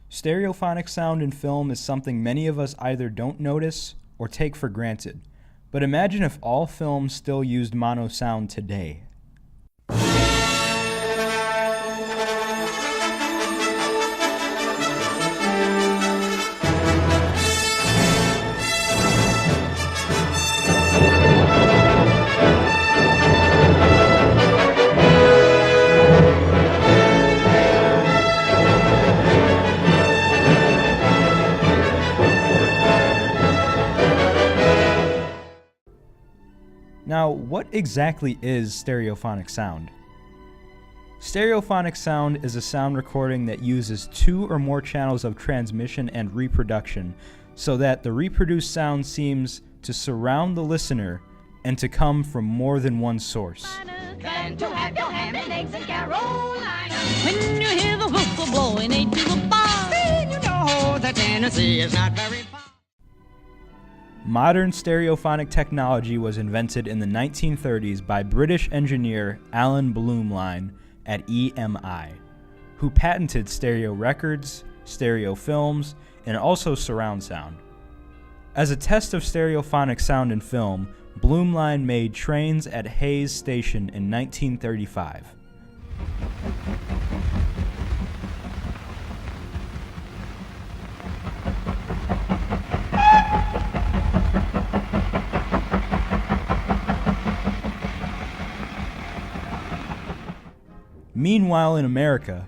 Stereophonic sound in film is something many of us either don't notice or take for granted. But imagine if all films still used mono sound today. Now, what exactly is stereophonic sound? Stereophonic sound is a sound recording that uses 2 or more channels of transmission and reproduction so that the reproduced sound seems to surround the listener and to come from more than one source. When you hear the whistle blowing 8 to the bar, then you know that Tennessee is not very far. Modern stereophonic technology was invented in the 1930s by British engineer Alan Blumlein at EMI, who patented stereo records, stereo films, and also surround sound. As a test of stereophonic sound in film, Blumlein made Trains at Hayes Station in 1935. Meanwhile in America,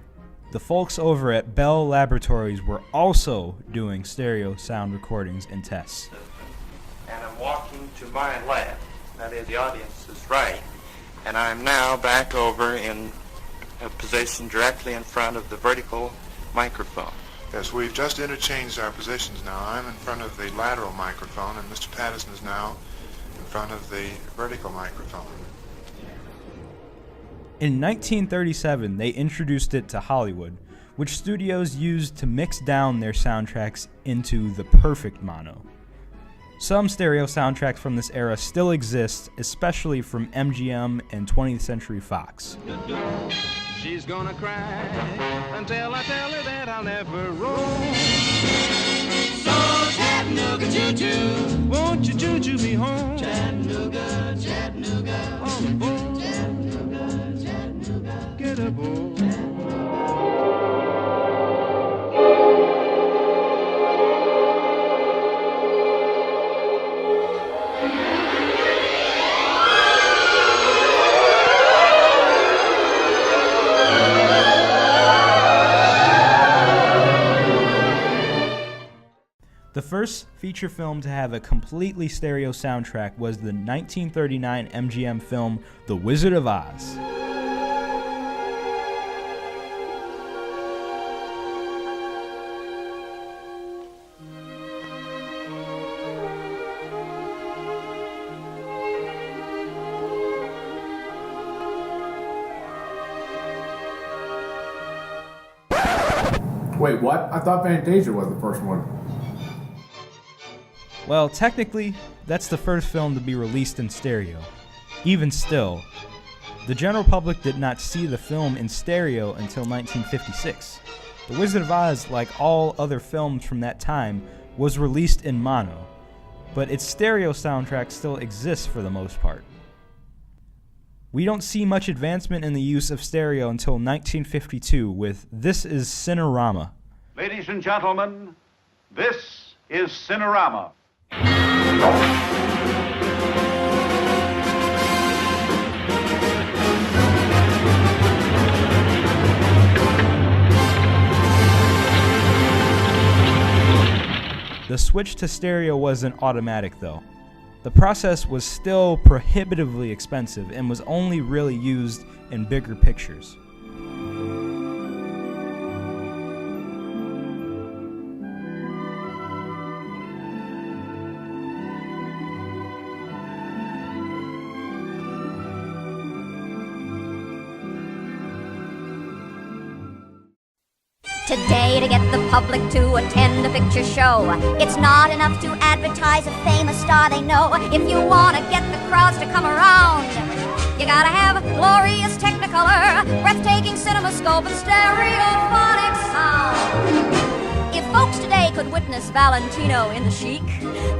the folks over at Bell Laboratories were also doing stereo sound recordings and tests. And I'm walking to my left, that is, the audience is right, and I'm now back over in a position directly in front of the vertical microphone. Yes, we've just interchanged our positions now. I'm in front of the lateral microphone, and Mr. Patterson is now in front of the vertical microphone. In 1937, they introduced it to Hollywood, which studios used to mix down their soundtracks into the perfect mono. Some stereo soundtracks from this era still exist, especially from MGM and 20th Century Fox. She's gonna cry until I tell her that I'll never roam. So Chattanooga choo-choo, won't you choo-choo me home? Chattanooga, Chattanooga, on the board. Chattanooga, Chattanooga, get aboard. The first feature film to have a completely stereo soundtrack was the 1939 MGM film The Wizard of Oz. Wait, what? I thought Fantasia was the first one. Well, technically, that's the first film to be released in stereo. Even still, the general public did not see the film in stereo until 1956. The Wizard of Oz, like all other films from that time, was released in mono, but its stereo soundtrack still exists for the most part. We don't see much advancement in the use of stereo until 1952 with This Is Cinerama. Ladies and gentlemen, this is Cinerama. The switch to stereo wasn't automatic though. The process was still prohibitively expensive and was only really used in bigger pictures. Today, to get the public to attend a picture show, it's not enough to advertise a famous star they know. If you want to get the crowds to come around, you gotta have glorious Technicolor, breathtaking CinemaScope, and stereophonic sound. could witness Valentino in the Chic,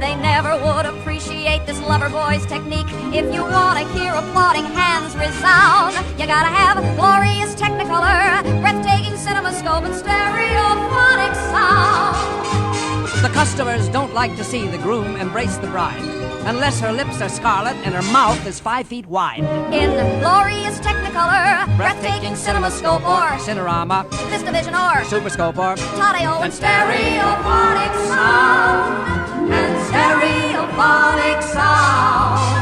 they never would appreciate this lover boy's technique. If you want to hear applauding hands resound, you gotta have glorious Technicolor, breathtaking CinemaScope, and stereophonic sound. The customers don't like to see the groom embrace the bride unless her lips are scarlet and her mouth is 5 feet wide. In glorious Technicolor, breathtaking CinemaScope, or Cinerama, VistaVision, or Superscope, or Taddeo, and stereophonic sound, and stereophonic sound.